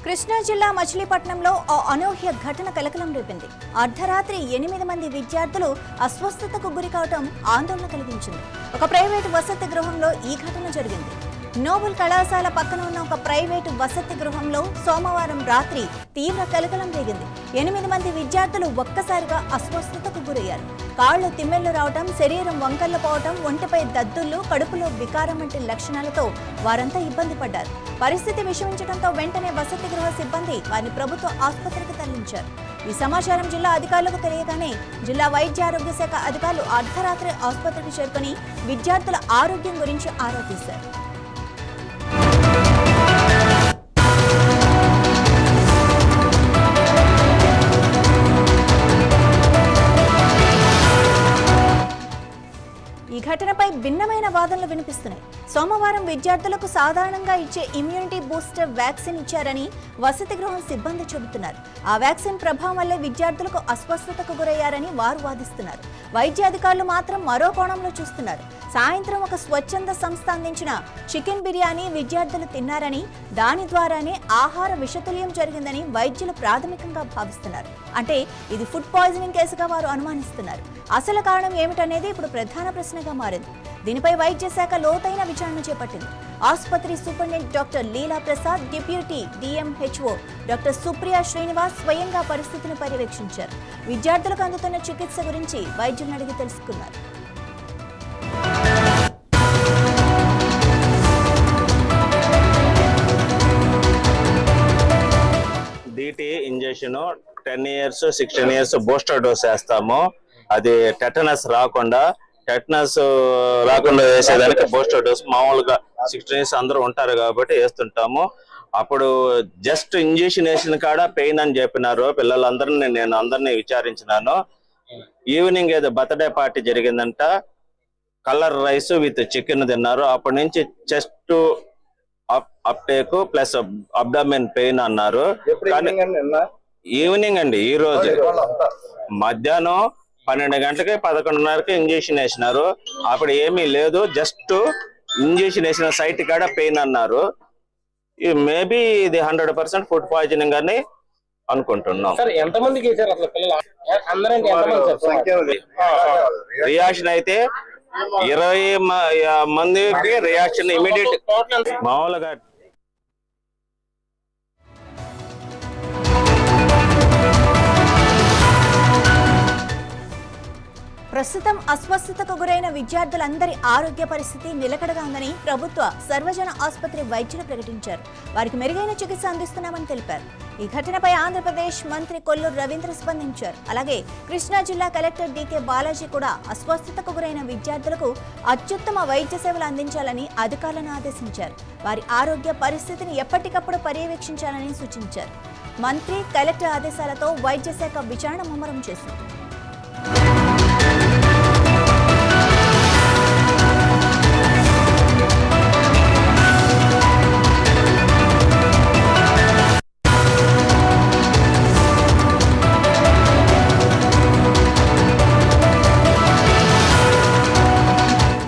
కృష్ణా జిల్లా మచిలీపట్నంలో ఓ అనూహ్య ఘటన కలకలం రేపింది. అర్ధరాత్రి 8 మంది విద్యార్థులు అస్వస్థతకు గురి కావడం ఆందోళన కలిగించింది. ఒక ప్రైవేటు వసతి గృహంలో ఈ ఘటన జరిగింది. నోబుల్ కళాశాల పక్కన ఉన్న ఒక ప్రైవేటు వసతి గృహంలో సోమవారం రాత్రి తీవ్ర కలకలం రేగింది. 8 మంది విద్యార్థులు ఒక్కసారిగా అస్వస్థతకు గురయ్యారు. కాళ్లు తిమ్మెళ్లు రావటం, శరీరం వంకర్లు పోవటం, ఒంటిపై దద్దుళ్లు, కడుపులో వికారం వంటి లక్షణాలతో వారంతా ఇబ్బంది పడ్డారు. పరిస్థితి విషమించడంతో వెంటనే వసతి గృహ సిబ్బంది వారిని ప్రభుత్వ ఆసుపత్రికి తరలించారు. ఈ సమాచారం జిల్లా అధికారులకు తెలియగానే జిల్లా వైద్య ఆరోగ్య శాఖ అధికారులు అర్ధరాత్రి ఆసుపత్రికి చేరుకుని విద్యార్థుల ఆరోగ్యం గురించి ఆరా తీశారు. ఈ ఘటనపై భిన్నమైన వాదనలు వినిపిస్తున్నాయి. సోమవారం విద్యార్థులకు సాధారణంగా ఇచ్చే ఇమ్యూనిటీ బూస్టర్ వ్యాక్సిన్ ఇచ్చారని వసతి గృహం సిబ్బంది చెబుతున్నారు. ఆ వ్యాక్సిన్ ప్రభావం వల్లే విద్యార్థులకు అస్వస్థతకు గురయ్యారని వారు వాదిస్తున్నారు. వైద్య అధికారులు మాత్రం మరో కోణంలో చూస్తున్నారు. సాయంత్రం ఒక స్వచ్ఛంద సంస్థ అందించిన చికెన్ బిర్యానీ విద్యార్థులు తిన్నారని, దాని ద్వారానే ఆహార విషతుల్యం జరిగిందని వైద్యులు ప్రాథమికంగా భావిస్తున్నారు. అంటే ఇది ఫుడ్ పాయిజనింగ్ కేసుగా వారు అనుమానిస్తున్నారు. అసలు కారణం ఏమిటనేది ఇప్పుడు ప్రధాన ప్రశ్నగా మారింది. దీనిపై వైద్య శాఖ లోతైన విచారణ చేపట్టింది. ఆసుపత్రి superintendent doctor Leela Prasad, deputy DMHO doctor Supriya Srinivas స్వయంగా పరిస్థితిని పర్యవేక్షించారు. విద్యార్థులకు అందుతున్న చికిత్స గురించి వైద్యులను అడిగి తెలుసుకున్నారు. DT injection 10 years 16 years booster dose వేస్తాము. అది టెటనస్ రాకుండా వేసేదానికి బూస్టర్ డోస్ మామూలుగా 16 years అందరూ ఉంటారు కాబట్టి వేస్తుంటాము. అప్పుడు జస్ట్ ఇంజెక్షన్ వేసిన కాడ పెయిన్ అని చెప్పినారు పిల్లలందరినీ. నేను అందరినీ విచారించినాను. ఈవినింగ్ ఏదో బర్త్డే పార్టీ జరిగిందంట, కలర్ రైస్ విత్ చికెన్ తిన్నారు. అప్పటి నుంచి chest uptake plus abdomen pain అన్నారు. కానీ ఈవినింగ్ అండి, ఈ రోజు మధ్యాహ్నం 12 గంటలకి 11:30కి ఇంజెక్షన్ వేసినారు. అప్పుడు ఏమీ లేదు, జస్ట్ ఇంజెక్షన్ వేసిన సైట్ కాడ పెయిన్ అన్నారు. మేబీ ఇది 100% ఫుడ్ పాయిజనింగ్ అని అనుకుంటున్నాం. రియాక్షన్ అయితే 20 మందికి రియాక్షన్ ఇమీడియట్. మామూలుగా ప్రస్తుతం అస్వస్థతకు గురైన విద్యార్థులందరి ఆరోగ్య పరిస్థితి నిలకడగా ఉందని ప్రభుత్వ సర్వజన ఆసుపత్రి వైద్యులు ప్రకటించారు. వారికి మెరుగైన చికిత్స అందిస్తున్నామని తెలిపారు. ఈ ఘటనపై ఆంధ్రప్రదేశ్ మంత్రి కొల్లూరు రవీంద్ర స్పందించారు. అలాగే కృష్ణా జిల్లా కలెక్టర్ డికే బాలాజీ కూడా అస్వస్థతకు గురైన విద్యార్థులకు అత్యుత్తమ వైద్య సేవలు అందించాలని అధికారులను ఆదేశించారు. వారి ఆరోగ్య పరిస్థితిని ఎప్పటికప్పుడు పర్యవేక్షించాలని సూచించారు. మంత్రి, కలెక్టర్ ఆదేశాలతో వైద్య శాఖ విచారణ ముమ్మరం చేసింది.